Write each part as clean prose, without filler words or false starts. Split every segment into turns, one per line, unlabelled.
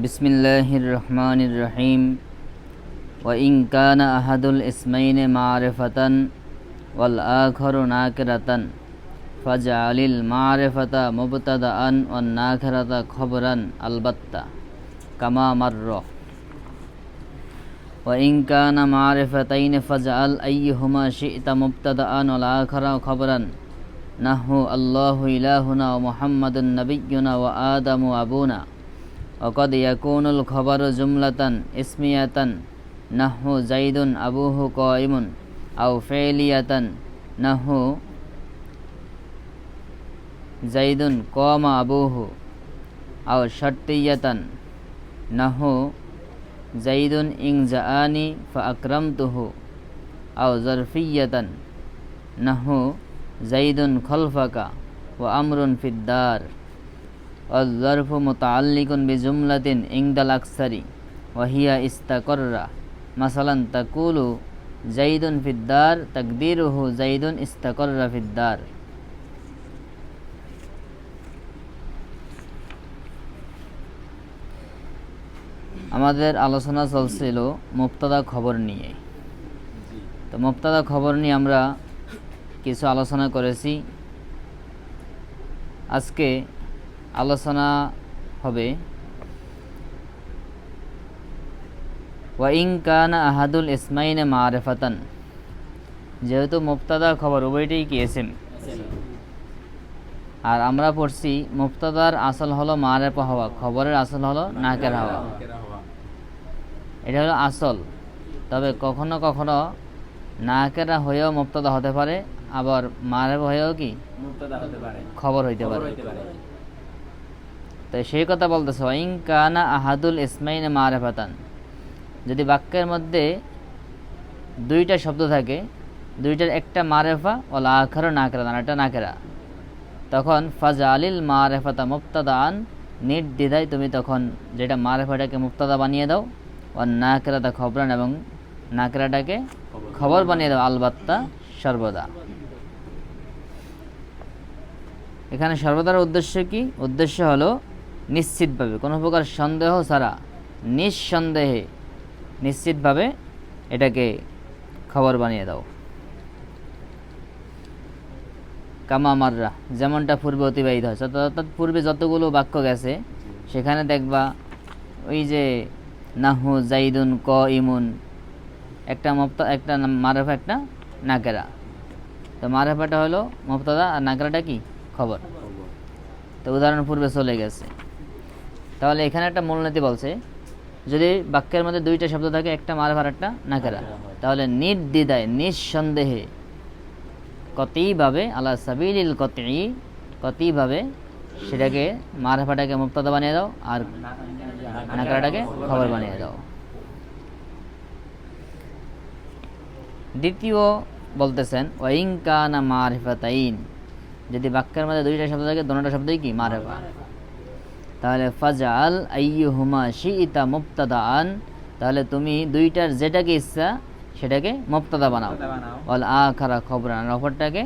বিসমিল্লাহির রহমানির রহিম। ওয়া ইন কানা আহাদুল ইসমাইনি মারিফাতান ওয়াল আখারু নাকিরাতান ফাজআলিল মারিফাতা মুবতাদাআন ওয়ান নাকিরাতা খবরান আলবাত্তা কামা মাররা। ওয়া ইন কানা মারিফাতাইনি ফাজআল আইয়ুহুমা শি'তা মুবতাদাআন ওয়াল আখারা খবরান নাহু আল্লাহু ইলাহুনা ওয়া মুহাম্মাদুন নাবিয়্যুনা ওয়া আদামু আবুনা। وقد يكون الخبر جملة اسمية نحو زيد أبوه قائم أو فعلية نحو زيد قام أبوه أو شرطية نحو زيد إن جاءني فأكرمته أو ظرفية نحو زيد خلفك وأمر في الدار। والظرف متعلق بجملة عند الأكثر وهي استقر، مثلا تقول زيد في الدار تقديره زيد استقر في الدار। আমাদের আলোচনা চলছিল মুবতাদা খবর নিয়ে। তো মুবতাদা খবর নিয়ে আমরা কিছু আলোচনা করেছি। আজকে আলোচনা হবে ওয়া ইন কানা আহাদুল ইসমাইনি মারিফাতান। যেহেতু মুবতাদা খবর উভয়টাই কি ইসম, আর আমরা পড়ছি মুবতাদার আসল হলো মারিফা হওয়া, খবরের আসল হলো নাকেরা হওয়া। এটা হলো আসল। তবে কখনো কখনো নাকেরা হয়েও মুবতাদা হতে পারে, আবার মারিফা হয়েও কি মুবতাদা হতে পারে, খবর হইতে পারে। তো সেই কথা বলতেছে ওয়া ইন কানা আহাদুল ইসমাইনি মারিফাতান। যদি বাক্যের মধ্যে দুইটা শব্দ থাকে, দুইটার একটা মারিফা ওয়াল আখারু নাকিরাতান, এটা নাকিরা, তখন ফাজআলিল মারিফাতা মুবতাদাআন, নির্দ্বিধায় তুমি তখন যেটা মারিফাটাকে মুবতাদা বানিয়ে দাও, ওয়ান নাকিরাতা খবরান, এবং নাকিরাটাকে খবর বানিয়ে দাও, আলবাত্তা সর্বদা। এখানে সর্বদার উদ্দেশ্য কি? উদ্দেশ্য হলো নিশ্চিতভাবে, কোনো প্রকার সন্দেহ ছাড়া নিঃসন্দেহে নিশ্চিতভাবে এটাকে খবর বানিয়ে দাও। কামা মাররা, যেমনটা পূর্বে অতিবাহিত হয়, অর্থাৎ পূর্বে যতগুলো বাক্য গেছে সেখানে দেখবা ওই যে নাহু জাইদুন ক ইমুন, একটা একটা মারেফা একটা নাকেরা। তো মারেফাটা হলো মুবতাদা আর নাকেরাটা কি খবর। তো উদাহরণ পূর্বে চলে গেছে। তাহলে এখানে একটা মূলনীতি বলছে, যদি বাক্যের মধ্যে দুইটা শব্দ থাকে, একটা মারিফা আর একটা নাকেরা, তাহলে নির্দ্বিধায় নিঃসন্দেহে কতিভাবে আলা সাবিলিল কতঈ, কতিভাবে সেটাকে মারিফাটাকে মুবতাদা বানিয়ে দাও আর নাকেরাটাকে খবর বানিয়ে দাও। দ্বিতীয় বলতেছেন ওয়া ইন কানা মারিফাতাইন। যদি বাক্যের মধ্যে দুইটা শব্দ থাকে, দুটোটা শব্দই কি মারিফা, তাহলে ফাজআল আইয়ুহুমা শি'তা মুবতাদাআন, তাহলে তুমি দুইটার যেটাকে ইচ্ছা সেটাকে মুবতাদা বানাও, ওয়াল আখারা খবরান, অপরটাকে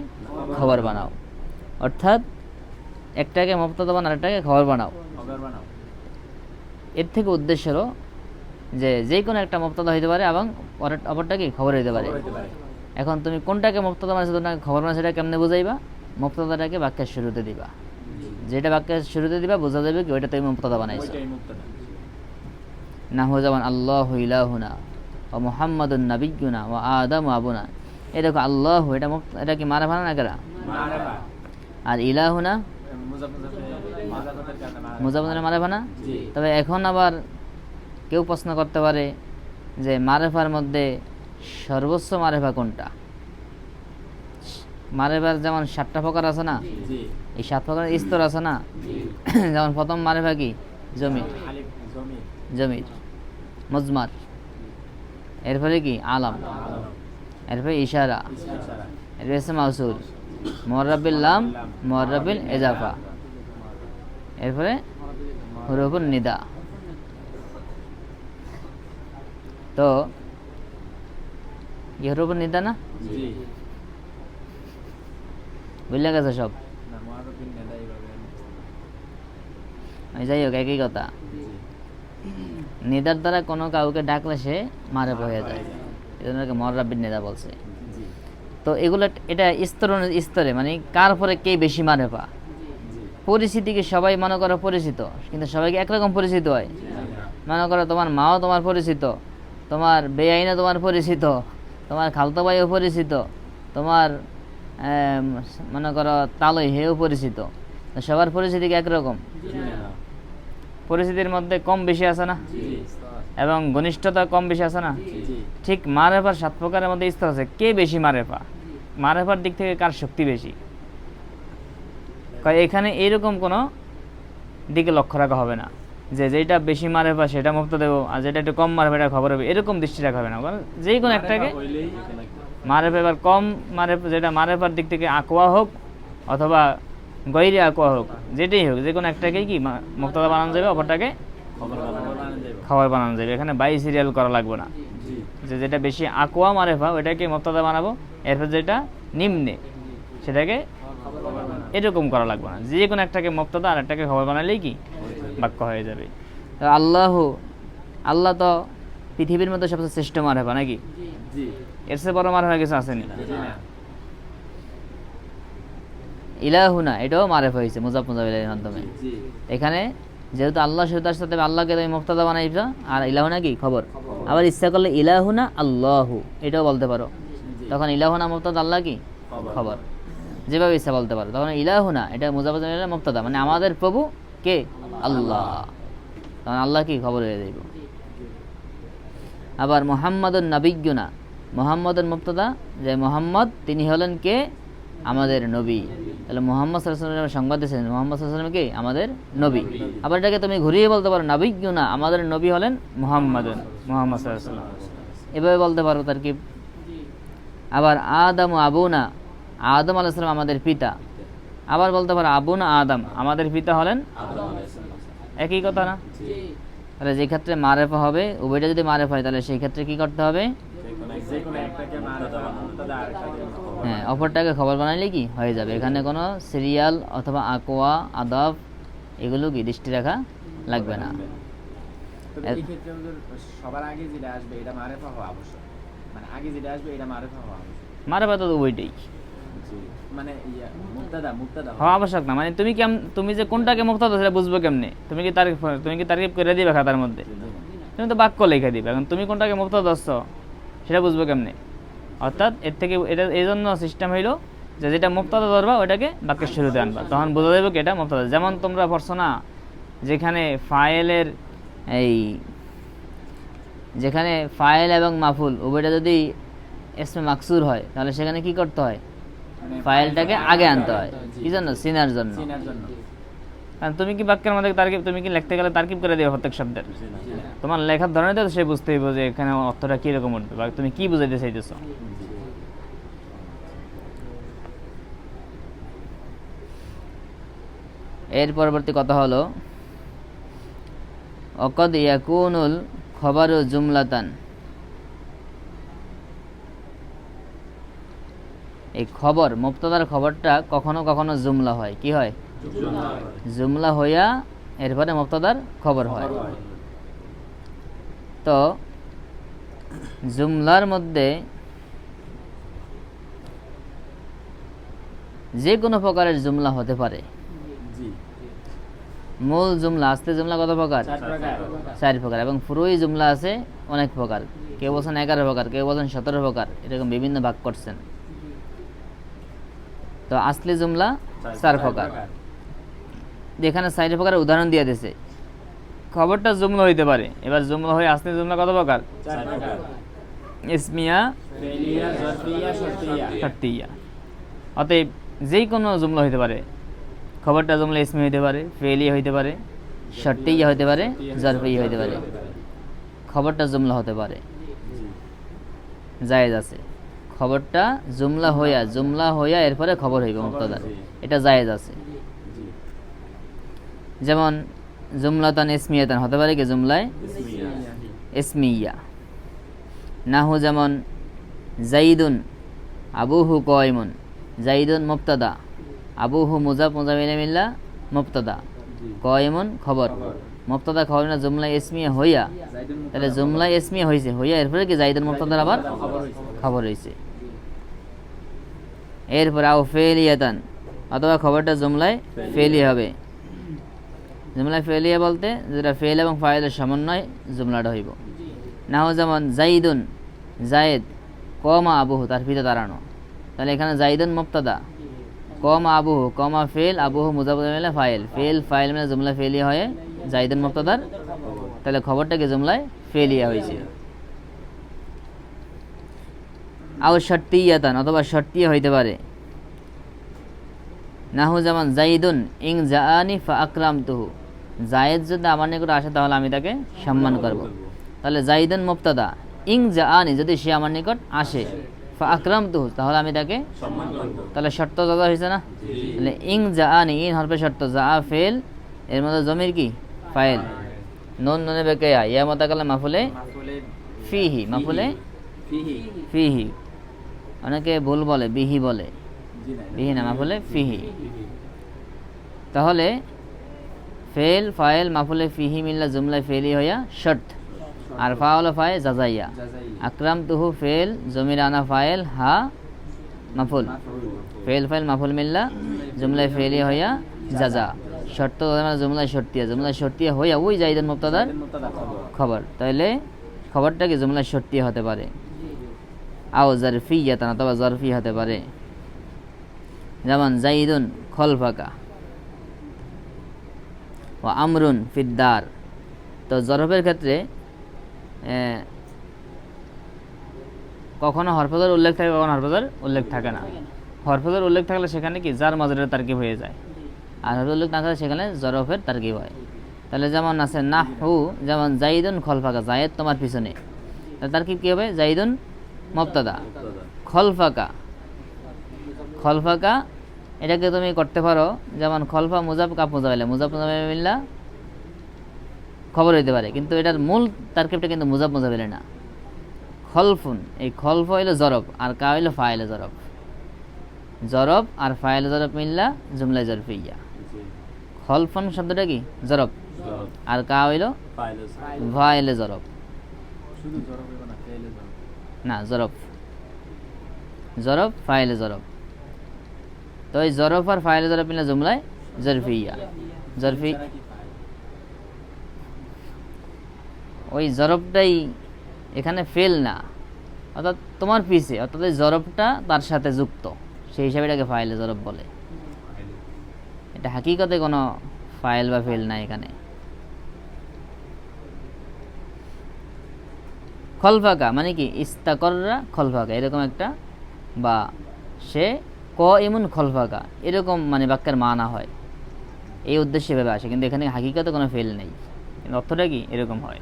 খবর বানাও। অর্থাৎ একটাকে মুবতাদা বানাও, আরেকটাকে খবর বানাও। এর থেকে উদ্দেশ্য হলো যে কোনো একটা মুবতাদা হইতে পারে এবং অপরটাকে খবর হইতে পারে। এখন তুমি কোনটাকে মুবতাদা বানাইছো, কোনটাকে খবর বানাইছো, সেটা কেমনে বুঝাইবা? মুবতাদাটাকে বাক্যের শুরুতে দিবা, যেটা বাক্যের শুরুতে দিবা বোঝা যাবে কি ওইটা তুমি মুবতাদা বানাইছো। নাহু যেমন আল্লাহু ইলাহুনা ওয়া মুহাম্মাদুন নাবিয়্যুনা ওয়া আদামু আবুনা। এই দেখো আল্লাহু, এটা কি মারিফা না নাকিরা? মারিফা। আর ইলাহুনা মুজাফফার মারিফা না? তবে এখন আবার কেউ প্রশ্ন করতে পারে যে মারিফার মধ্যে সর্বোচ্চ মারিফা কোনটা? মারিফার যেমন 7টা প্রকার আছে না, এই 7 প্রকারের স্তর আছে না। যেমন প্রথম মারিফা কি? জমির, মুজমার, এরপরে কি আলাম, এরপরে ইশারা, এরপরে ইসম মাউসুল, মুআররাবিল লাম, মুআররাবিল ইজাফা, এরপরে হুরুফুন নিদা। তো হুরুফুন নিদা না, বুঝলে গেছে সব? যাই হোক, একই কথা। নিদার দ্বারা কোনো কাউকে ডাকলে সে মারেফা হয়ে যায়, এই জন্য মররা বিন নিদা বলছে।
জি
তো এগুলো এটা স্তরে মানে কার পরে কে বেশি মারেফা। পরিচিতিকে সবাই মনে করো পরিচিত, কিন্তু সবাইকে একরকম পরিচিত হয়। মনে করো তোমার মাও তোমার পরিচিত, তোমার বেআইনও তোমার পরিচিত, তোমার খালতো ভাইও পরিচিত, তোমার মনে করো তালই হেও পরিচিত। তো সবার পরিচিতি কি একরকম? পরিচিতির মধ্যে কম বেশি আছে না, এবং ঘনিষ্ঠতা কম বেশি আছে না। ঠিক মারেফার 7 প্রকারের মধ্যে স্তর আছে। কে বেশি মারেফা, মারেফার দিক থেকে কার শক্তি বেশি, এখানে এইরকম কোনো দিকে লক্ষ্য রাখা হবে না যে যেটা বেশি মারেফা সেটা মুক্ত দেবো, আর যেটা একটু কম মারেফা এটা খবর হবে, এরকম দৃষ্টি রাখা হবে না। কারণ যে কোনো একটাকে মারেফা, এবার কম মারেফা যেটা মারেফার দিক থেকে আকোয়া হোক অথবা গৈরে আকোয়া হোক, যেটাই হোক, যে কোনো একটাকেই কি মুক্তদা বানানো যাবে, অপরটাকে খবর বানানো যাবে। এখানে বাই সিরিয়াল করা লাগবে না, যে যেটা বেশি আকোয়া মারেফা ওইটাকে মুক্তদা বানাবো, এরপর যেটা নিম্নে সেটাকে এরকম করা লাগবে না। যে কোনো একটাকে মুক্তদা আর একটাকে খবর বানালেই কি বাক্য হয়ে যাবে। আল্লাহ তো পৃথিবীর মধ্যে সবচেয়ে শ্রেষ্ঠ মারেফা নাকি? এর চেয়ে বড় মারেফা কিছু আসেনি। ইলাহুনা এটাও মারেফা হয়েছে মুজাফ মুজাফিলের মাধ্যমে। এখানে যেহেতু আল্লাহ সেহেতু তার সাথে আল্লাহকে তুমি মুক্তদা বানাইছো, আর ইলাহুনা কি খবর। আবার ইচ্ছা করলে ইলাহুনা আল্লাহু এটাও বলতে পারো, তখন ইলাহুনা মুক্তদা, আল্লাহ কি খবর, যেভাবে ইচ্ছা বলতে পারো। তখন ইলাহুনা এটা মুজাফ মুজাফিলের মুক্তদা, মানে আমাদের প্রভু কে আল্লাহ, তখন আল্লাহ কি খবর হয়ে যাইব। আবার মুহাম্মাদুন নাবিয়্যুনা, মুহাম্মাদুন মুবতাদা, যে মুহাম্মদ তিনি হলেন কে আমাদের নবী। তাহলে মুহাম্মদ সাল্লাল্লাহু আলাইহি ওয়াসাল্লাম সংবাদ দিয়েছেন মুহাম্মদ সাল্লাল্লাহু আলাইহি ওয়াসাল্লাম কে আমাদের নবী। আবার এটাকে তুমি ঘুরিয়ে বলতে পারো নাবিয়্যুনা, আমাদের নবী হলেন মুহাম্মাদুন, মুহাম্মদ সাল্লাল্লাহু আলাইহি ওয়াসাল্লাম, এভাবে বলতে পারো তারকিব। আবার আদম আবুনা, আদম আলাইহিস সালাম আমাদের পিতা। আবার বলতে পারো আবুনা আদম, আমাদের পিতা হলেন একই কথা না? তাহলে যে ক্ষেত্রে মারেফা হবে, উভয়টা যদি মারেফা হয় তাহলে সেই ক্ষেত্রে কি করতে হবে? হ্যাঁ, অপরটাকে খবর বানাইলে কি হয়ে যাবে। এখানে কোনো সিরিয়াল অথবা আকোয়া আদাব এগুলো কি দৃষ্টি রাখা লাগবে না।
সবার আগে যেটা আসবে এটা মারেফা হওয়া আবশ্যক, মানে আগে যেটা আসবে এটা মারেফা হওয়া আবশ্যক।
মারেফা তো উভয়টাই,
মানে মুক্তাদা
হওয়া আবশ্যক না। মানে তুমি যে কোনটাকে মুক্তাদা সেটা বুঝবো কেমনে? তুমি কি তারিফ করে দিবে খাতার মধ্যে? তুমি তো বাক্য লিখে দিবে, এখন তুমি কোনটাকে মুক্তাদা দচ্ছ সেটা বুঝবো কেমনে? অর্থাৎ এর থেকে এটা এই জন্য সিস্টেম হইলো যে যেটা মুক্তাদা ধরবা ওইটাকে বাক্যের শুরুতে আনবা, তখন বোঝা যাবে কি এটা মুক্তাদা। যেমন তোমরা পড়ছো না, যেখানে ফাইল এবং মাফুল উভয়টা যদি ইসমে মাকসুর হয় তাহলে সেখানে কি করতে হয়? ফাইলটাকে আগে আনতে হয়। কি জন্য? চিনার জন্য। কারণ তুমি কি বাক্যের মধ্যে তুমি কি লিখতে গেলে তারকিব করে দেবে প্রত্যেক শব্দের? তোমার লেখার ধরনে তো সে বুঝতে হইব যে এখানে অর্থটা কিরকম উঠবে বা তুমি কি বুঝাইতে চাইতেছো। এর পরবর্তী কথা হলো অকদ ইয়াকুনুল খবরু জুমলাতান। এই খবর মুবতাদার খবরটা কখনো কখনো জুমলা হয়। কি হয়? জুমলা হইয়া এরপরে মুবতাদার খবর হয়। তো জুমলার মধ্যে যে কোনো প্রকারের জুমলা হতে পারে। মূল জুমলা, আস্তে জুমলা কত প্রকার? 4 প্রকার। এবং ফুরুই জুমলা আছে অনেক প্রকার, কেউ বলছেন 11 প্রকার, কেউ বলছেন 17 প্রকার, এরকম বিভিন্ন ভাগ করছেন। তো আসলি জুমলা 4 প্রকার। এখানে 4 প্রকারের উদাহরণ দিয়ে দিয়েছে। খবরটা জুমলা হইতে পারে। এবার জুমলা হয়ে আসলি জুমলা কত প্রকার?
4 প্রকার।
ইসমিয়া,
ফেলিয়া, জরফিয়া,
শর্তিয়া। অতএব যেই কোনো জুমলা হইতে পারে। খবরটা জুমলা ইসমি হইতে পারে, ফেলিয়া হইতে পারে, শর্তিয়া হইতে পারে, জরফিয়া হইতে পারে। খবরটা জুমলা হতে পারে, জায়েজ আছে। খবরটা জুমলা হইয়া এরপরে খবর হইবে মুবতাদার, এটা জায়েজ আছে। যেমন জুমলাতান ইসমিয়াতান হতে পারে কি জুমলায় ইসমিয়া। নাহু যেমন জাইদুন আবুহু কায়িমুন, জাইদুন মুবতাদা, আবুহু মুজাফ মুজাফ ইলাইহি মুবতাদা, কায়িমুন খবর, মুবতাদা খবর না জুমলা ইসমিয়া হইয়া,
জাইদুন
তাহলে জুমলা ইসমিয়া হয়েছে, হইয়া এরপরে কি জাইদুন মুবতাদার আবার
খবর হইছে।
খবর হয়েছে। এরপরে আও ফেলিয়াতান, অথবা খবরটা জুমলায় ফেলি হবে। জুমলায় ফেলিয়া বলতে যেটা ফেল এবং ফাইলের সমন্বয় জুমলাটা হইব। না হয় যেমন জাইদুন, জায়েদ কমা আবুহু, তার পিতা দাঁড়ানো। তাহলে এখানে জাইদুন মুবতাদা, কমা আবুহু, কমা ফেল, আবুহু মুজাফফর মিলে ফাইল, ফেল ফাইল মিলে জুমলা ফেলিয়া হয়ে জাইদুন মুবতাদার, তাহলে খবরটাকে জুমলায় ফেলিয়া হয়েছে। আও শর্তিয়াতান, অথবা শর্তিয়া হইতে পারে। নাহু যেমন জাইদুন ইং জাআনি ফা আকরামতুহু, জায়েদ যদি আমার নিকট আসে তাহলে আমি তাকে সম্মান করব। তাহলে জাইদুন মুবতাদা, ইং জাআনি যদি সে আমার নিকট আসে, ফা আকরামতুহু তাহলে আমি তাকে, তাহলে শর্ত দাদা হয়েছে না। তাহলে ইং জাআনি, ইন হরফে শর্ত, জাআ ফেল, এর মধ্যে জমির কি ফাইল, নুন নুনে বেকায়া, ইয়া মুতাকাল্লিম মাফুলে
মাফুলে
ফিহি, মাফুলে
ফিহি,
ফিহি, অনেকে ভুল বলে বিহি বলে,
জি না,
বিহি না মাফুলে ফিহি। তাহলে ফেল ফাইল মাফুলে ফিহি মিল্লা জুমলায় ফেলি হইয়া শর্ত, আর ফা হলো ফায়ে জাজাইয়া।
জাযাই
আকরাম তুহু ফেল, জমির আনা ফাইল, হা মাফুল,
মাফুল
ফেল ফাইল মাফুল মিল্লা জুমলায় ফেলি হইয়া জাজা। শর্ত জুমলায় শর্তিয়া, জুমলায় শর্তিয়া হইয়া ওই জাইদুন মুবতাদার
জাইদুন মুবতাদা খবর।
খবর, তাইলে খবরটা কি জুমলায় শর্তিয়া হতে পারে। আও জারফিয়াতান, অথবা জারফি হতে পারে। যেমন জাইদুন খলফাকা ও আমরুন ফিদ্দার। তো জরফের ক্ষেত্রে কখনো হরফজের উল্লেখ থাকে, কখনো হরফজের উল্লেখ থাকে না। হরফজের উল্লেখ থাকলে সেখানে কি জার মাজরের তারকিব হয়ে যায়, আর হরফের উল্লেখ না থাকলে সেখানে জরফের তারকিব হয়। তাহলে যেমন আছে নাহু, যেমন জাইদুন খলফাকা, জায়েদ তোমার পিছনে, তার তারকিব কী হবে, জাইদুন মুবতাদা, খলফাকা, খলফাকা এটাকে তুমি করতে পারো যেমন খলফা মুজাফ কাপ মুজাফিলা, মুজাফ মুজাফিলা খবর হইতে পারে, কিন্তু এটার মূল তারকিবটা কিন্তু মুজাফ মুজাফিলা না। খলফুন, এই খলফ হইলো জরব, আর কা হইলো ফাইলে জরব। জরব আর ফাইলে জরব মিল্লা জুমলা জরফিয়া। খলফুন শব্দটা কি জরব, আর কা হইলো ফাইলে জরব,
শুধু জরব হইব না, ফেলে জরব।
না জরব, জরব ফাইলে জরব। তো এই জরব আর ফাইলে জরব মিল্লা জুমলায় জরফিয়া। জরফি
তারা কি পায়?
ওই জরবটাই এখানে ফেল না, অর্থাৎ তোমার পিছে, অর্থাৎ এই জরবটা তার সাথে যুক্ত, সেই হিসাবে এটাকে ফাইলে জরব বলে। এটা হাকিকতে কোনো ফাইল বা ফেল না এখানে। খলফাকা মানে কি ইস্তাকররা খলফাকা, এরকম একটা, বা সে ক ইমুন খলফাকা, এরকম মানে বাক্যের মানা হয়, এই উদ্দেশ্যে ভেবে আসে, কিন্তু এখানে হাকিকতে কোনো ফেল নেই, কিন্তু অর্থটা কি এরকম হয়।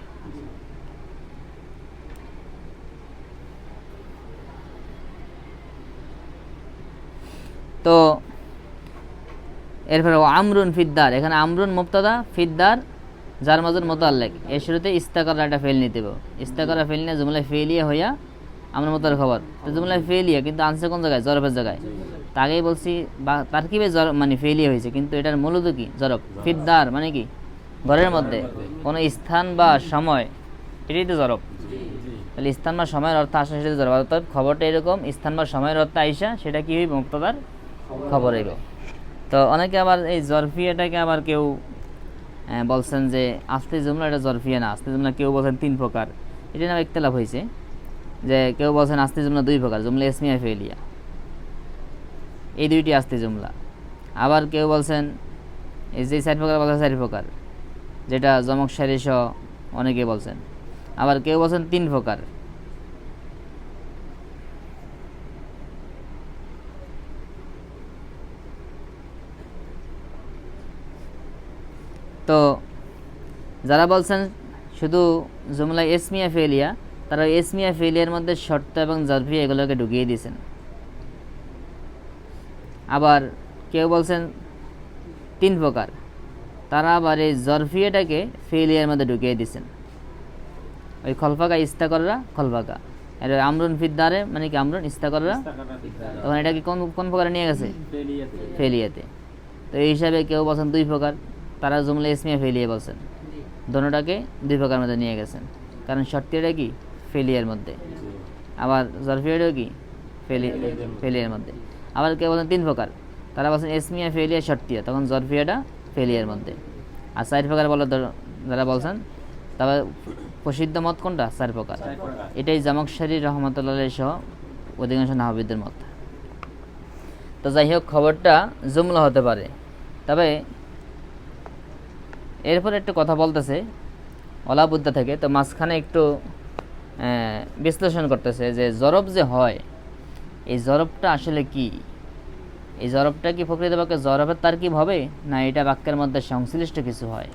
তো এরপরে আমরুন ফিদ্দার, এখানে আমরুন মুবতাদা, ফিদ্দার যার মাজুর মুতাল্লিক, এর শুরুতে ইস্তাকারা একটা ফেল নিতে হবে। ইস্তাকারা ফেল নিয়ে জুমলায় ফেলিয়া হইয়া আমরা মুতার খবর, তো জুমলায় ফেলিয়া কিন্তু আনছে কোন জায়গায়, জরফের জায়গায়। তা আগেই বলছি বা তারকিবে মানে ফেলিয়া হয়েছে, কিন্তু এটার মূলত কি জরফ। ফিদ্দার মানে কি ঘরের মধ্যে, কোনো স্থান বা সময়, এটাই তো জরফ। তাহলে স্থান বা সময়ের অর্থ আসা, সেটা জরফ। অর্থাৎ খবরটা এরকম স্থান বা সময়ের অর্থ আইসা, সেটা কি হইব মুবতাদার খবর হইব। তো অনেকে আবার এই জরফিয়াটাকে আবার কেউ বলছেন যে আস্তে জুমলা, এটা জরফিয়া না, আস্তে জুমলা কেউ বলছেন 3 প্রকার, এটা নাম ইখতিলাফ হয়েছে। যে কেউ বলছেন আস্তে জুমলা 2 প্রকার, জুমলা ইসমিয়া ফেলিয়া, এই দুইটি আস্তে জুমলা। আবার কেউ বলছেন এই যে 4 প্রকার বলা 4 প্রকার, যেটা জমক সারি সহ অনেকে বলছেন। আবার কেউ বলছেন 3 প্রকার। তো যারা বলছেন শুধু জুমলা ইসমিয়া ফেলিয়া, তারা ইসমিয়া ফেলিয়ার মধ্যে শর্ত এবং জরফিয়া এগুলোকে ঢুকিয়ে দিয়েছেন। আবার কেউ বলছেন 3 প্রকার, তারা আবার এই জরফিয়াটাকে ফেলিয়ার মধ্যে ঢুকিয়ে দিয়েছেন। ওই খলফাকা ইস্তাকররা খলফাকা, এর আমরুন ফিদ্দারে মানে কি আমরুন ইস্তাকররা, তখন এটাকে কোন কোন প্রকারে নিয়ে গেছে, ফেলিয়াতে। তো এই হিসাবে কেউ বলছেন 2 প্রকার, তারা জুমলা ইসমিয়া ফেলিয়া বলছেন। দোনোটাকে দুই প্রকার মধ্যে নিয়ে গেছেন, কারণ শর্তিয়াটা কি ফেলিয়ার মধ্যে, আবার জরফিয়াটাও কি ফেলিয়ার মধ্যে। আবার কেউ বলেন তিন প্রকার, তারা বলছেন এসমিয়া ফেলিয়া শর্তিয়া, তখন জরফিয়াটা ফেলিয়ার মধ্যে। আর চার প্রকার বলে যারা বলছেন, তবে প্রসিদ্ধ মত কোনটা? চার প্রকার। এটাই জামকশারী রহমতুল্লাহ সহ অধিকাংশ নাহবিদের মত। তো যাই হোক, খবরটা জুমলা হতে পারে। তবে এরপর একটু কথা বলতেছে অলাবুদ্দা থেকে, তো মাঝখানে একটু বিশ্লেষণ করতেছে যে জরব যে হয়, এই জরবটা আসলে কি? এই জরবটা কি প্রকৃতপক্ষে জরবের তারকিব হবে, না এটা বাক্যের মধ্যে সংশ্লিষ্ট কিছু হয়?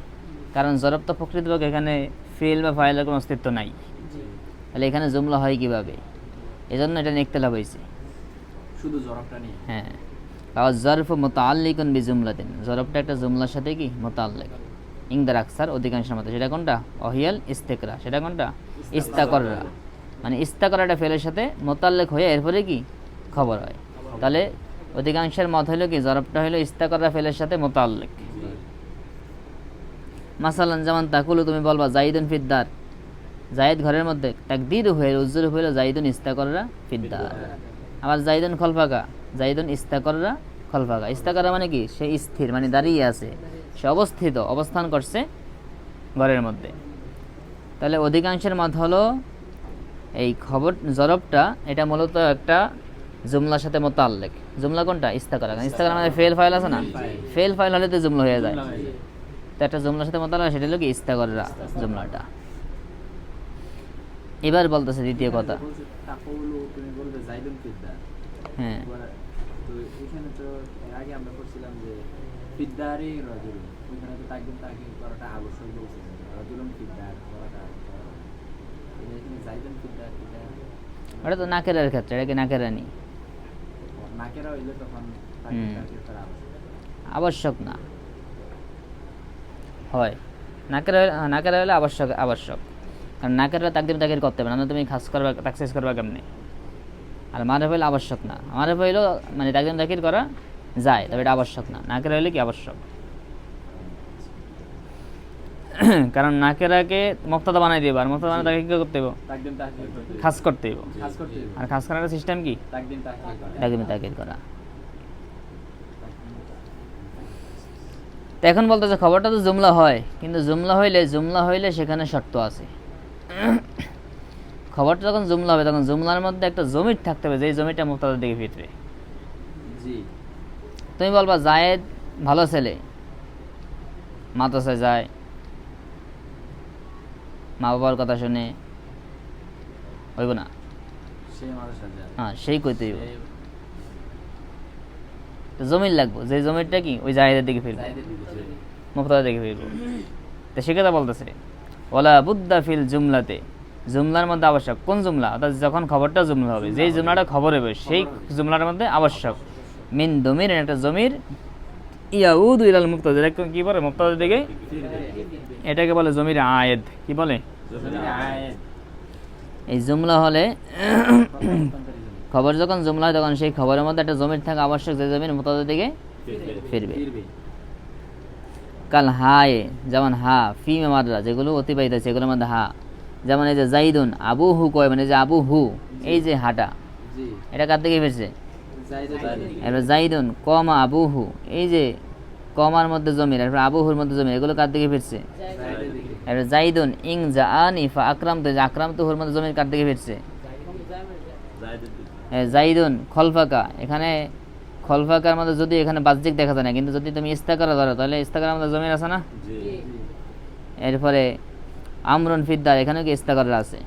কারণ জরব তো প্রকৃতপক্ষে এখানে ফিল বা ফাইলের কোনো অস্তিত্ব নাই, তাহলে এখানে জুমলা হয় কিভাবে? এজন্য এটা নিয়ে ইখতিলাফ হয়েছে
শুধু জরবটা নিয়ে।
হ্যাঁ, আর জরফ মুতাআল্লিকুন বিজুমলাতিন, জরবটা একটা জুমলার সাথে কি মুতাআল্লিক, ইনদার আকসার অধিকাংশের মতে। সেটা কোনটা? অহিয়াল ইস্তিকরা। সেটা কোনটা? ইস্তাকররা, মানে ইস্তাকরাটা ফেলের সাথে মুতাআল্লিক হয়ে এরপরে কি খবর হয়। তাহলে অধিকাংশের মত হলো কি জরবটা হলো ইস্তাকররা ফেলের সাথে মুতাআল্লিক। মাসালান যেমন তাকুলু, তুমি বলবা জাইদুন ফিদ্দার, জায়েদ ঘরের মধ্যে, তাকদির হয়ে উজ্জুর হইল জাইদুন ইস্তাকররা ফিদ্দার। আবার জাইদুন খলফাকা, জাইদুন ইস্তাকররা খলফাকা। ইস্তাকররা মানে কি? সে স্থির, মানে দাঁড়িয়ে আছে, সে অবস্থিত, অবস্থান করছে ঘরের মধ্যে। তাহলে অধিকাংশের মত হলো এই খবর জরবটা এটা মূলত একটা জুমলার সাথে মুতাআল্লিক। জুমলা কোনটা? ইস্তাকরা। ইস্তাকরা মানে ফেল ফাইল আছে না, ফেল ফাইল হলে তো জুমলা হয়ে যায়। তো একটা জুমলার সাথে মুতাআল্লিক, সেটা হলো কি ইস্তাকররা জুমলাটা। এবার বলতেছে দ্বিতীয় কথা,
তাকুলু, তুমি বলবে জাইদুন ফিদ্দার।
হ্যাঁ,
তো এখানে তো এর আগে আমরা করছিলাম যে ফিদ্দারি রাজুলুন, ওইখানে তো তাকদিম তাকিদ করাটা আবশ্যক বলছে, রাজুলুন ফিদ্দার করাটা। এখানে জাইদুন ফিদ্দার, এটা
ওটা তো নাকেরার ক্ষেত্রে, এটা কি নাকেরানি?
নাকেরা হইলে তখন তাকদিম তাকিদ করা আবশ্যক।
আবশ্যক না হয়, নাকেরা হলে আবশ্যক, কারণ নাকেরা তাকদিম তাকিদ করতে পারে না, তুমি খাস করবা তাকসিস করবা কেমনি? আর মারফ হইলে আবশ্যক না, মারফ হইলেও মানে তাকদিম তাকিদ করা যায়, তবে এটা আবশ্যক না। নাকেরা হইলে কি আবশ্যক, কারণ নাকেরাকে মুক্তাদা বানাই দিব, আর মুক্তাদা বানাই তাকে কি করতে হবে?
তাকদিম তাকিদ করতে,
খাস করতে হবে।
খাস করতে হবে।
আর খাস করার সিস্টেম কি?
তাকদিম তাকিদ করা।
তাকদিম তাকিদ করা। তো এখন বলতেছে খবরটা তো জুমলা হয়, কিন্তু জুমলা হইলে সেখানে শর্ত আছে। খবরটা যখন জুমলা হবে, তখন জুমলার মধ্যে একটা জমির থাকতে হবে, যেই জমিটা মুক্তাদার দিকে ফিরবে।
জি,
তুমি বলবা জায়েদ ভালো ছেলে, মাদ্রাসায় যায়, মা বাবার কথা শুনে, হইব না?
সে মাদ্রাসা যায়।
হ্যাঁ, সেই কইতে হইব। তো জমির লাগবো, যে জমিটা কি ওই জায়েদের দিকে ফিরবে,
জাইদের দিকে চলে।
মুক্তাদার দিকে ফিরবে। তো সে কথা বলতেছে ওয়ালা বুদ্দা ফিল জুমলাতে, জুমলার মধ্যে আবশ্যক। কোন জুমলা? অর্থাৎ যখন খবরটা জুমলা হবে, যেই জুমলাটা খবর হবে, সেই জুমলার মধ্যে আবশ্যক মিন দমির, একটা জমির ইয়াউদু ইলাল মুক্তাদা, এটা কি বলে? মুক্তাদার দিকে, এটাকে বলে জমির আয়েদ। কি বলে? এই জুমলা হলে খবর যখন জুমলা হয়, তখন সেই খবরের মধ্যে একটা জমির থাকা আবশ্যক, যে জমির মুক্তাদার দিকে ফিরবে। কাল হায়ে, যেমন হা, ফি মাররা, যেগুলো অতিবাহিত আছে এগুলোর মধ্যে হা। যেমন এই যে জাইদুন আবু হু কয়, মানে যে আবু হু, এই যে হাটা, এটা কার দিকে ফিরছে? এবার জাইদুন কমা আবু হু, এই যে কমার মধ্যে জমির, এরপর আবু হুর মধ্যে জমির, এগুলো কার দিকে ফিরছে? এবার জাইদুন ইং জা আনি ফা আকরামতু, যে আকরামতু হুর মধ্যে জমির কার দিকে ফিরছে? জাইদুন খলফাকা, এখানে খলফাকার মধ্যে যদি এখানে বাহ্যিক দেখা যায় না, কিন্তু যদি তুমি ইস্তাকারা ধরো, তাহলে ইস্তাকারের মধ্যে জমির আছে না? এরপরে আমরুন ফিদ্দার, এখানেও কি ইস্তাকারা আছে?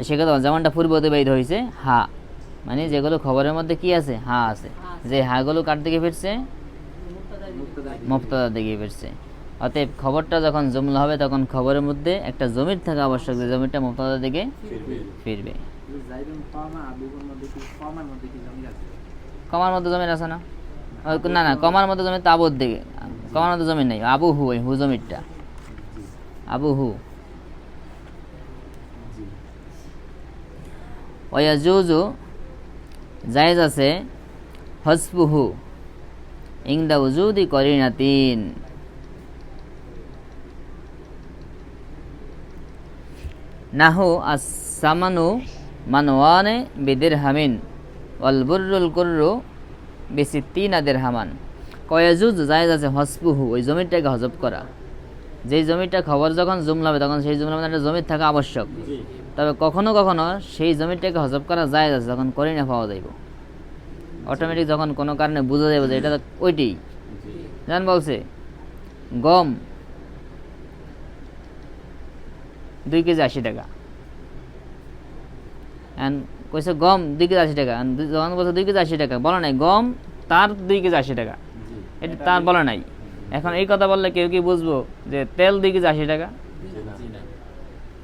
সেক্ষেত্রে যেমনটা পূর্ব অতিবাহিত হয়েছে হা, মানে যেগুলো খবরের মধ্যে কি আছে? হা আছে, যে হাগুলো কার দিকে ফিরছে? মুক্তাদার দিকে ফিরছে। অতএব খবরটা যখন জুমলা হবে, তখন খবরের মধ্যে একটা জমির থাকা আবশ্যক, যে জমিটা মুক্তাদার দিকে ফিরবে। কমার মধ্যে জমির আছে না? না না, কমার মধ্যে জমি তো আবুর দিকে, কমার মধ্যে জমির নাই, আবু হু, ওই হু জমিরটা আবু হু। ওয়াজুজু, জায়েজ আছে, হসবুহু ইংদা উজুদি করিনাতিন, নাহু আস-সামানু মানওয়ানে বিদিরহামিন ওয়াল বুররুল কুররু বিসিত্তিনা দিরহামান। কয়াজুজ জায়েজ আছে হসপুহু, ওই জমিটাকে হজব করা। যেই জমিটা খবর যখন জুমলা হবে তখন সেই জুমলার মধ্যে একটা জমির থাকা আবশ্যক। তবে কখনো কখনো সেই জমিটাকে হজব করা জায়েজ আছে যখন করিনা পাওয়া যাইব। অটোমেটিক যখন কোনো কারণে বুঝা যাবে যে এটা তো ওইটি। জান বলছে গম 2 কেজি 80 টাকা, অ্যান্ড কইছে গম 2 কেজি 80 টাকা, যখন বলছে 2 কেজি 80 টাকা বলা নাই গম তার 2 কেজি 80 টাকা, এটা তার বলা নাই। এখন এই কথা বললে কেউ কি বুঝবো যে তেল 2 কেজি 80 টাকা?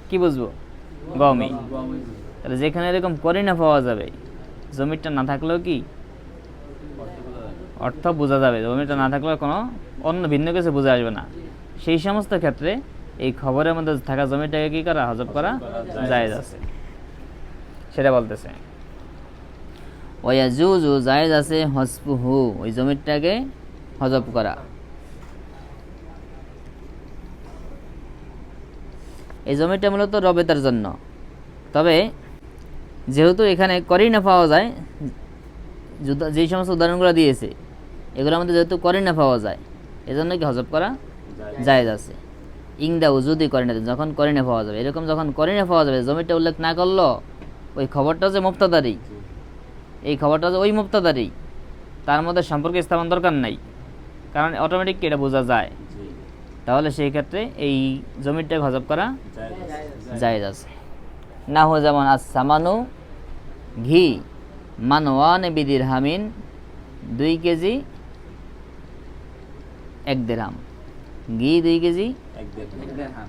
কি বুঝবো? গমই। তাহলে যেখানে এরকম করিনা পাওয়া যাবে, জমিটা না থাকলেও কি অর্থ বোঝা যাবে, জমিটা না থাকলেও কোনো অন্য ভিন্ন কিছু বোঝা আসবে না। সেই সমস্ত ক্ষেত্রে এই খবরের মধ্যে থাকা জমিটাকে কি করা, হজব করা জায়েজ আছে, সেটা বলতেছে। ওয়াজুজু জায়েজ আছে হসপুহু, ওই জমিটাকে হজব করা। এই জমিটা মূলত রবেতার জন্য, তবে যেহেতু এখানে করিনা পাওয়া যায়, যেই সমস্ত উদাহরণগুলো দিয়েছে এগুলোর মধ্যে যেহেতু করিনা পাওয়া যায় এজন্য কি হজব করা জায়েজ আছে। ইংদা উজুদি করিনা, যখন করিনা পাওয়া যাবে, এরকম যখন করিনা পাওয়া যাবে, জমিটা উল্লেখ না করলো ওই খবরটা যে মুফতাদারি, এই খবরটা যে ওই মুফতাদারি, তার মধ্যে সম্পর্ক স্থাপন দরকার নাই, কারণ অটোমেটিক এটা বোঝা যায়। তাহলে সেই ক্ষেত্রে এই জমিটাকে হজব করা জায়েজ আছে। না হো যেমন আস-সামানু ঘি মানওয়ানে বিদিরহামিন, 2 কেজি 1 দিরহাম, ঘি 2 কেজি
1 দিরহাম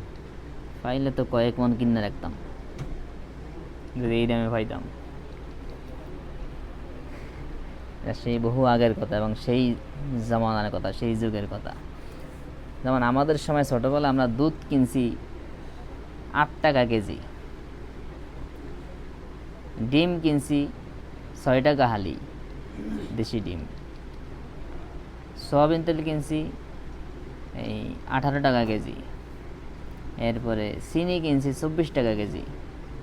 পাইলে তো কয়েক মন কিনে রাখতাম যদি এই দামে পাইতাম। সেই বহু আগের কথা এবং সেই জামানার কথা, সেই যুগের কথা। যেমন আমাদের সময় ছোটবেলা আমরা দুধ কিনছি 8 টাকা কেজি, ডিম কিনছি 6 টাকা হালি দেশি ডিম, সয়াবিন তেল কিনছি এই 18 টাকা কেজি, এরপরে চিনি কিনছি 24 টাকা কেজি,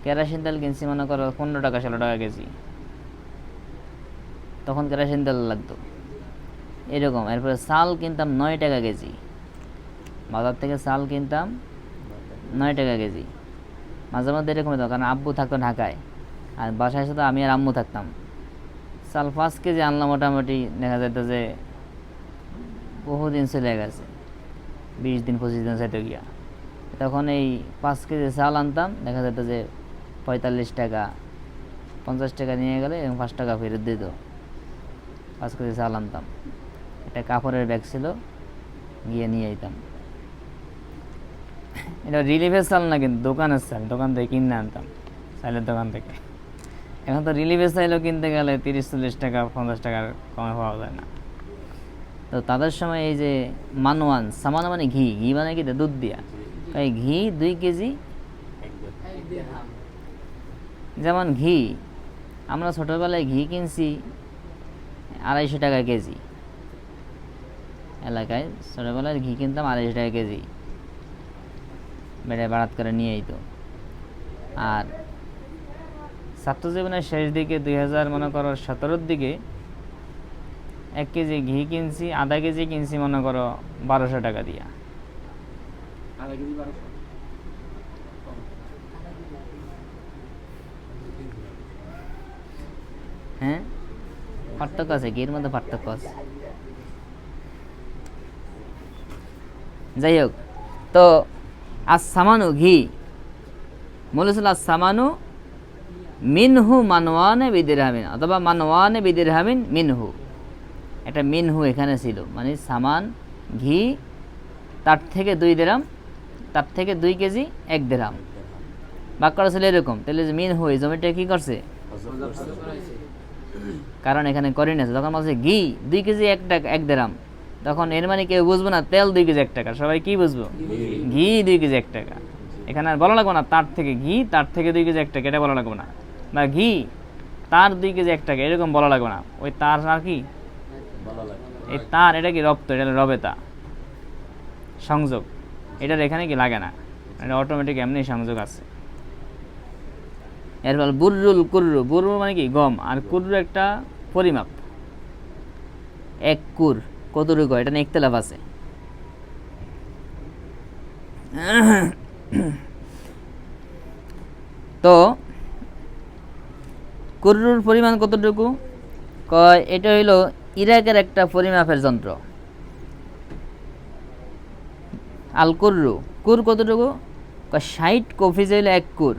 কেরোসিন তেল কিনছি মনে করো 15 টাকা 16 টাকা কেজি, তখন কেরোসিন তেল লাগতো এরকম। এরপরে চাল কিনতাম 9 টাকা কেজি, বাজার থেকে চাল কিনতাম 9 টাকা কেজি। মাঝে মধ্যে এরকম হতো, কারণ আব্বু থাকতো ঢাকায় আর বাসায় সাথে আমি আর আম্মু থাকতাম। চাল 5 কেজি আনলাম, মোটামুটি দেখা যেত যে বহুদিন চলে গেছে, 20 দিন 25 দিন চাইতে গিয়া। তখন এই 5 কেজি চাল আনতাম, দেখা যেত যে 45 টাকা 50 টাকা নিয়ে গেলে এবং 5 টাকা ফেরত দিত। 5 কেজি চাল আনতাম, একটা কাপড়ের ব্যাগ ছিল, গিয়ে নিয়ে যেতাম। এটা রিলিফের চাল না, কিন্তু দোকানের চাল, দোকান থেকে কিনে আনতাম, চাইলের দোকান থেকে। এখন তো রিলিফের চাইলেও কিনতে গেলে 30-40 টাকা 50 টাকার কমে পাওয়া যায় না। তো তাদের সময় এই যে মানওয়ান, সামানা মানে ঘি, ঘি মানে কি দুধ দিয়া, এই ঘি 2 কেজি
1 দিরহাম।
যেমন ঘি আমরা ছোটোবেলায় ঘি কিনছি 250 টাকা কেজি, এলাকায় ছোটোবেলায় ঘি কিনতাম 250 টাকা কেজি, বেড়ে বাড়াত করে নিয়ে যেত। আর ছাত্র জীবনের শেষ দিকে 2000 মনে করো 17-র দিকে 1 কেজি ঘি কিনছি, আধা কেজি কিনছি মনে করো 1200 টাকা দিয়া।
আধা কেজি 1200?
হ্যাঁ, পার্থক্য আছে, ঘির মধ্যে পার্থক্য আছে। যাই হোক, তো আস-সামানু ঘি বলেছিল আস-সামানু মিনহু মানওয়ানে বিদিরহামিন, অথবা মানওয়ানে বিদিরহামিন মিনহু, একটা মিনহু এখানে ছিল, মানে সামান ঘি তার থেকে 2 দিরহাম, তার থেকে 2 কেজি 1 দিরহাম। বাক্যটা ছিল এরকম। তাহলে যে মিনহু, এই জমিটা কি করছে, কারণ এখানে করিনা আছে। তখন বলছে ঘি 2 কেজি 1 টাকা 1 দিরহাম, তখন এর মানে কেউ বুঝবো না তেল 2 কেজি 1 টাকা, সবাই কি বুঝবো, ঘি 2 কেজি 1 টাকা। এখানে আর বলা লাগবো না তার থেকে ঘি তার থেকে 2 কেজি 1 টাকা, এটা বলা লাগবো না, বা ঘি তার 2 কেজি 1 টাকা এরকম বলা লাগবে না। ওই তার আর কি এই তার, এটা কি রপ্ত, এটা রবেতা সংযোগ, এটার এখানে কি লাগে না, এটা অটোমেটিক এমনি সংযোগ আছে। এরপর বুররুল কুররু, বুররু মানে কি গম, আর কুররু একটা পরিমাপ। এক কুর কতটুকু, এটা নিয়ে ইখতিলাফ আছে। তো কুররুর পরিমাণ কতটুকু, কয় এটা হইল ইরাকের একটা পরিমাপের যন্ত্র। আল কুররু, কুর কতটুকু, কয় 60 কফিজ হইল এক কুর।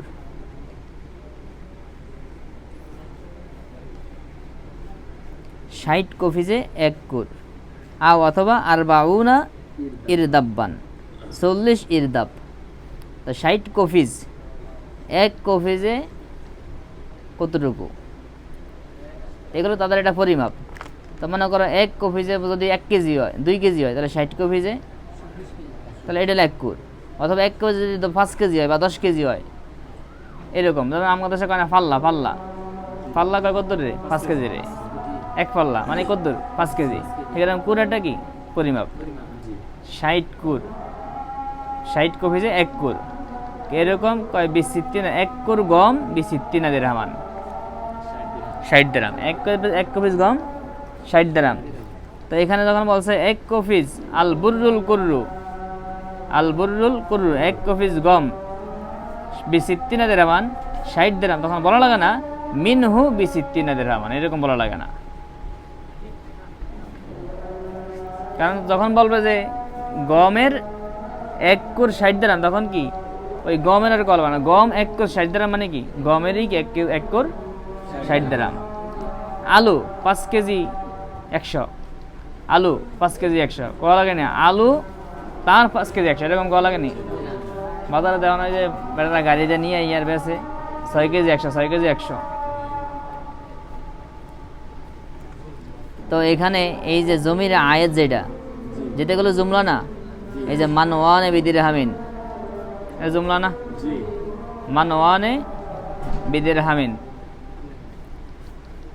60 কফিজে এক কুর। আও অথবা আর বাউনা ইরদাব্বান, 40 ইরদাব। তো 60 কফিজ, এক কফিজে কতটুকু, এগুলো তাদের একটা পরিমাপ। তো মনে করো এক কফিজে যদি 1 কেজি হয়, 2 কেজি হয়, তাহলে 60 কফিজে তাহলে এটা হলো এক কুর। অথবা 1 কেজি যদি 5 কেজি হয় বা 10 কেজি হয়, এরকম। যেমন আমাদের দেশে কয় না পাল্লা, পাল্লা পাল্লা কয় কত রে, 5 কেজি রে, এক পাল্লা মানে কত, 5 কেজি। এরকম কুরাটা কি পরিমাপ। 60 কুর, 60 কফিজে এক কুর। এরকম কয় বিসিত্তিনা, এক কুর গম বিসিত্তিনা দিরহামান, 60 দিরহাম। এক কফিজ গম 60 দিরহাম। তো এখানে যখন বলছে এক কফিজ আল বুররুল কুররু, আল বুররুল কুররু, এক কফিজ গম বিসিত্তিনা দিরহামান, 60 দিরহাম, তখন বলা লাগে না মিনহু বিসিত্তিনা দিরহামান, এরকম বলা লাগে না। কারণ যখন বলবে যে গমের এক কুর 60 দিরহাম, তখন কি ওই গমের আর কলবা না, গম এক কুর 60 দিরহাম মানে কি গমেরই এক কুর 60 দিরহাম। আলু 5 কেজি 100, আলু 5 কেজি 100 কয়া লাগে না, আলু তার 5 কেজি 100, এরকম কয়া লাগে নি। বাজারে দেওয়া নয় যে বেটারা গাড়িতে নিয়ে ইয়ার বেছে 6 কেজি 100, 6 কেজি 100। তো এখানে এই যে জমির আয়াত যেটা গুলো জুমলা না, এই যে মানওয়ানে বিদিরহামিন, এই জুমলা না, মানওয়ানে বিদিরহামিন।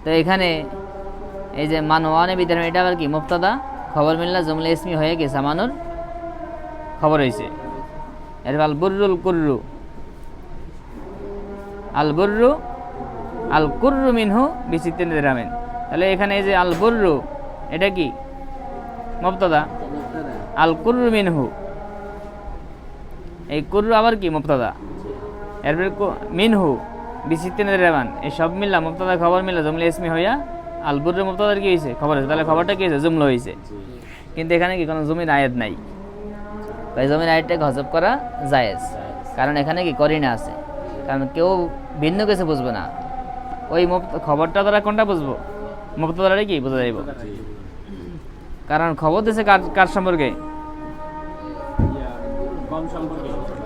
তো এখানে এই যে মানওয়ানে বিদিরহামিন, এটা আবার কি মুবতাদা, খবর মিললা জুমলা ইসমি হয়ে গেছে, আমানুর খবর হয়েছে। এর আল বুররুল কুররু, আল বুররু আল কুররু মিনহু বিসিত্তিন দিরহামিন। তাহলে এখানে এই যে আল বুররু, এটা কি মুবতাদা, আল কুররু মিনহু, এই কুররু আবার কি মুবতাদা, এরপর মিনহু বিসিত্তিন দিরহামান, এই সব মিললা মুবতাদা খবর মিললা জুমলা ইসমি হইয়া আল বুররু মুবতাদার কি হয়েছে, খবর হয়েছে। তাহলে খবরটা কি হয়েছে, জুমলা হয়েছে। কিন্তু এখানে কি কোনো জমির আয়াত নাই, তাই জমির আয়াতটাকে হজব করা জায়েজ। কারণ এখানে কি করিনা আছে, কারণ কেউ ভিন্ন কিছু বুঝবে না, ওই খবরটা দ্বারা কোনটা বুঝবো, মুবতাদারে কি বোঝা যাইব। কারণ খবর দিছে কার সম্পর্কে,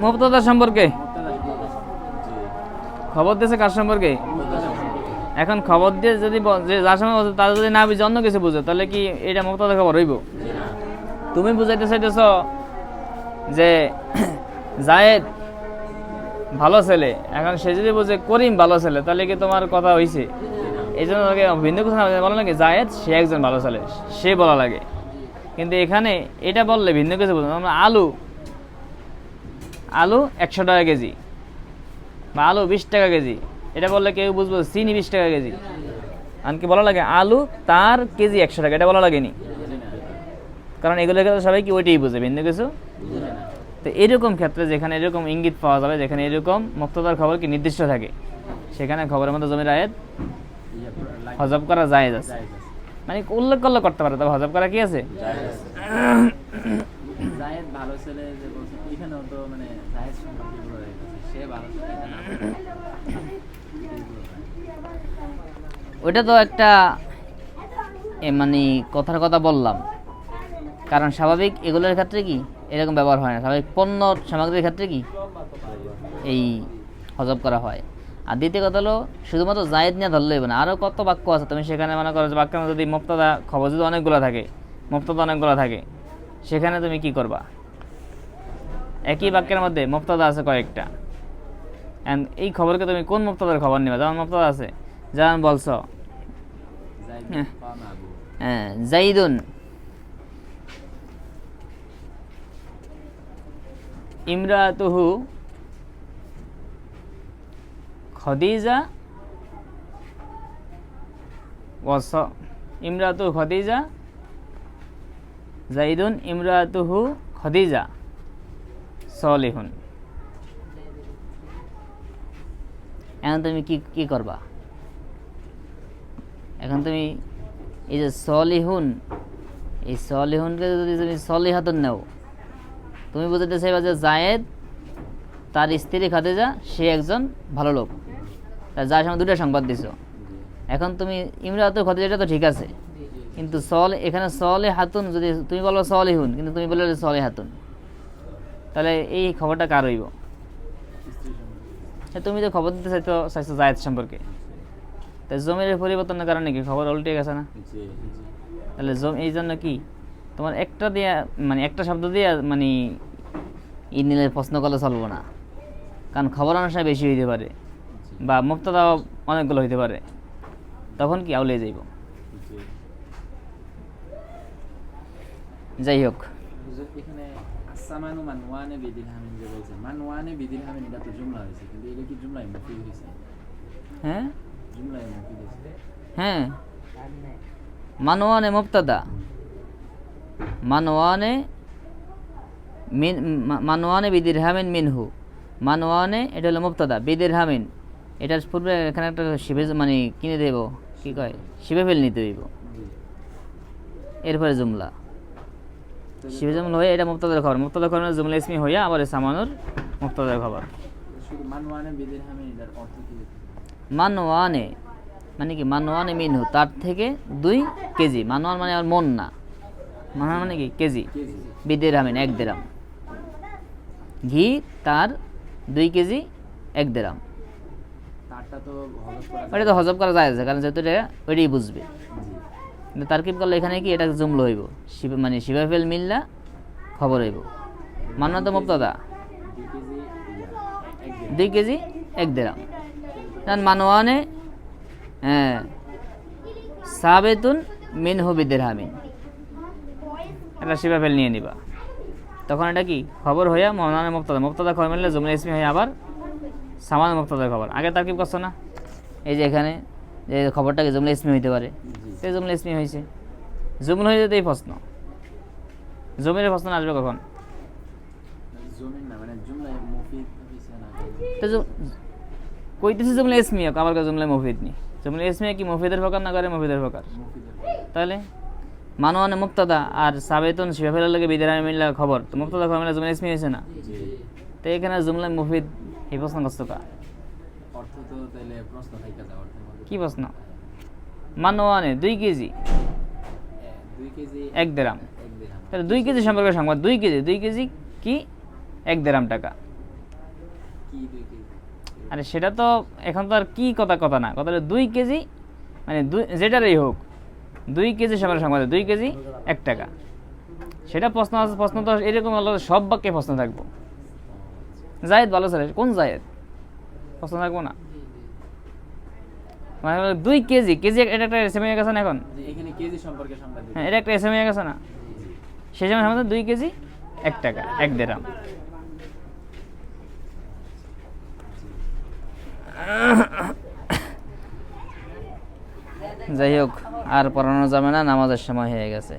মুবতাদার সম্পর্কে। খবর দিছে কার সম্পর্কে, এখন খবর দিয়ে যদি যার সময় তারা যদি না বুঝে অন্য কিছু বুঝে, তাহলে কি এটা মুবতাদা খবর হইব? তুমি বুঝাইতে চাইতেছ যে জায়েদ ভালো ছেলে, এখন সে যদি বুঝে করিম ভালো ছেলে, তাহলে কি তোমার কথা হইছে? এই জন্য তাকে ভিন্ন কিছু বলা লাগে, জায়েদ সে একজন ভালো ছেলে, সে বলা লাগে। কিন্তু এখানে এটা বললে ভিন্ন কিছু বুঝবো। আমরা আলু 100 টাকা কেজি বা আলু 20 টাকা কেজি, এটা বললে কেউ বুঝবো চিনি 20 টাকা কেজি। এমনকি বলা লাগে আলু তার কেজি 100 টাকা, এটা বলা লাগেনি। কারণ এগুলো সবাই কি ওইটাই বুঝে, ভিন্ন কিছু। তো এরকম ক্ষেত্রে যেখানে এরকম ইঙ্গিত পাওয়া যাবে, যেখানে এরকম মুবতাদার খবর কি নির্দিষ্ট থাকে, সেখানে খবরের মধ্যে জমির আয়াত হজব করা জায়েজ আছে। মানে উল্লেখ করলে করতে পারে, তবে হজব করা কি আছে,
জায়েদ ভালো ছেলে যে বলছে, এখানেও তো মানে জায়েদ সম্পর্কে বলা হয়েছে, সে ভালো ছেলে,
ওইটা তো একটা মানে কথার কথা বললাম। কারণ স্বাভাবিক এগুলোর ক্ষেত্রে কি এরকম ব্যবহার হয় না, স্বাভাবিক পণ্য সামগ্রীর ক্ষেত্রে কি এই হজব করা হয়। আর দ্বিতীয় কথা হলো শুধুমাত্র জায়েদ নিয়ে ধরলে হবে না, আরও কত বাক্য আছে। তুমি সেখানে মনে করো যে বাক্যের মধ্যে যদি মুবতাদা খবর যদি অনেকগুলো থাকে, সেখানে তুমি কি করবা? একই বাক্যের মধ্যে মুবতাদা আছে কয়েকটা, এন্ড এই খবরকে তুমি কোন মুবতাদার খবর নিবা? যেমন মুবতাদা আছে, যেমন বলছো জাইদুন ইমরাতুহু খদিজা ওয়াস ইমরাতু খদিজা জাইদুন ইমরাতুহু খদিজা সলিহুন। এখন তুমি কি কি করবা? এখন তুমি এই যে সলিহুন, এই সলিহুনকে যদি তুমি সলিহাতুন নাও, তুমি বুঝতে চাইবা যে জায়েদ তার স্ত্রী খাদিজা সে একজন ভালো লোক, তার যার সঙ্গে দুটো সংবাদ দিছো। এখন তুমি ইমরাতুল খাদিজাটা তো ঠিক আছে, কিন্তু এখানে সলে হাতুন যদি তুমি বলো সলিহুন, কিন্তু তুমি বললে সলে হাতুন, তাহলে এই খবরটা কার হইব? তুমি তো খবর দিতে চাইছো জায়েদ সম্পর্কে, তাই জমির পরিবর্তনের কারণে কি খবর উল্টে গেছে না? তাহলে এই জন্য কি তোমার একটা দিয়া মানে একটা শব্দ দিয়ে মানে ই নিলে প্রশ্ন করলে চলবো না, কারণ খবর অনুসারে বেশি হইতে পারে বা মুক্তদা অনেকগুলো হইতে পারে, তখন কি আউলে যাইব। যাই হোক,
এখানে আসামানু মানওয়ানে বিদিরহামিন যে বলছে, মানওয়ানে বিদিরহামিন এটা তো জুমলা হয়েছে, কিন্তু এটা কি জুমলায় মুফিদ হয়েছে?
হ্যাঁ
জুমলায় মুফিদ হয়েছে।
হ্যাঁ, মানওয়ানে মুবতাদা, মানওয়ানে মানওয়ানে বিদিরহামিন মিনহু, মানওয়ানে এটা হলো মুবতাদা, বিদিরহামিন এটার পূর্বে এখানে একটা শিবে মানে কিনে দেব, কি কয় শিবে ফেল নিতে হইব, এরপরে জুমলা শিবে জুমলা হয়ে এটা মুবতাদার খবর, মুবতাদার খবর জুমলা ইসমি হইয়া আবার সামানুর মুবতাদার খবর।
শুধু মানওয়ানে বিদিরহামিন এটার অর্থ কি?
মানওয়ানে মানে কি? মানওয়ানে মিনহু তার থেকে 2 কেজি, মানওয়ান মানে আর মন না, মানওয়ান মানে কি কেজি, বিদিরহামিন 1 দিরহাম, ঘি তার 2 কেজি 1 দিরহাম।
তারটা তো হজব করা
ওটা তো হজব করা যায়, কারণ যেহেতু এটা ওইটাই বুঝবে। কিন্তু তারকিব করলে এখানে কি এটা জুমলা হইব, মানে শিবাফেল মিল্লা খবর হইব। মানওয়ান তো মুবতাদা, 2 কেজি 1 দিরহাম, কারণ মানওয়ানে সাবেতুন মিনহু বিদিরহামিন, এটা শিবাফেল নিয়ে নিবা, তখন এটা কি খবর হইয়া মানওয়ানে মুবতাদা, মুবতাদা খবর মিললে জুমলা ইসমি হয়ে আবার সামান মুবতাদার খবর। আগে তারকিব করছো না, এই যে এখানে যে খবরটা কি জুমলা ইসমি হইতে পারে, সেই জুমলা ইসমি হয়েছে, জুমলা হয়ে যেতে এই প্রশ্ন, জমির প্রশ্ন আসবে কখন?
জমিন না, মানে জুমলায় মুফিদ হইছে না,
তো কইতেছি জুমলা ইসমি হোক, আবার জুমলা মুফিদ নি, জুমলা ইসমি কি মুফিদের প্রকার না করে মুফিদের প্রকার?
মুফিদের।
তাহলে মানওয়ানে মুবতাদা আর সাবেতুন শিবাফেলের লাগে বিদিরহামিন মিল্লা খবর, তো মুবতাদা খবর মিলে জুমলা ইসমি হয়েছে না? তো এখানে জুমলা মুফিদ এই প্রশ্ন করছো কা?
অর্থ তো তাহলে প্রশ্ন থাইকা যায়, অর্থের মধ্যে
কি প্রশ্ন? মানওয়ানে 2 কেজি
2 কেজি
1 দিরহাম,
1 দিরহাম।
তাহলে 2 কেজি সম্পর্কে সংবাদ, 2 কেজি কি 1 দিরহাম টাকা।
কি 2 কেজি?
আরে সেটা তো এখন তো আর কি কথা না, কথা হলো 2 কেজি মানে যেটারই হোক 2 কেজি সম্পর্কে সংবাদ, 2 কেজি 1 টাকা। সেটা প্রশ্ন তো এরকম হলো, সব বাক্যে প্রশ্ন থাকবো। জায়েদ ভালো ছেলে, কোন জায়েদ? প্রশ্ন থাকবো না, মানে 2 কেজি এটা একটা এসএম হয়ে গেছে না এখন?
যে এখানে কেজি সম্পর্কে সংবাদ দিতে।
হ্যাঁ, এটা একটা এসএম হয়ে গেছে না? সেই সময় আমাদের 2 কেজি 1 টাকা 1 দিরহাম। যাই হোক, আর পড়ানো যাবে না, নামাজের সময় হয়ে গেছে।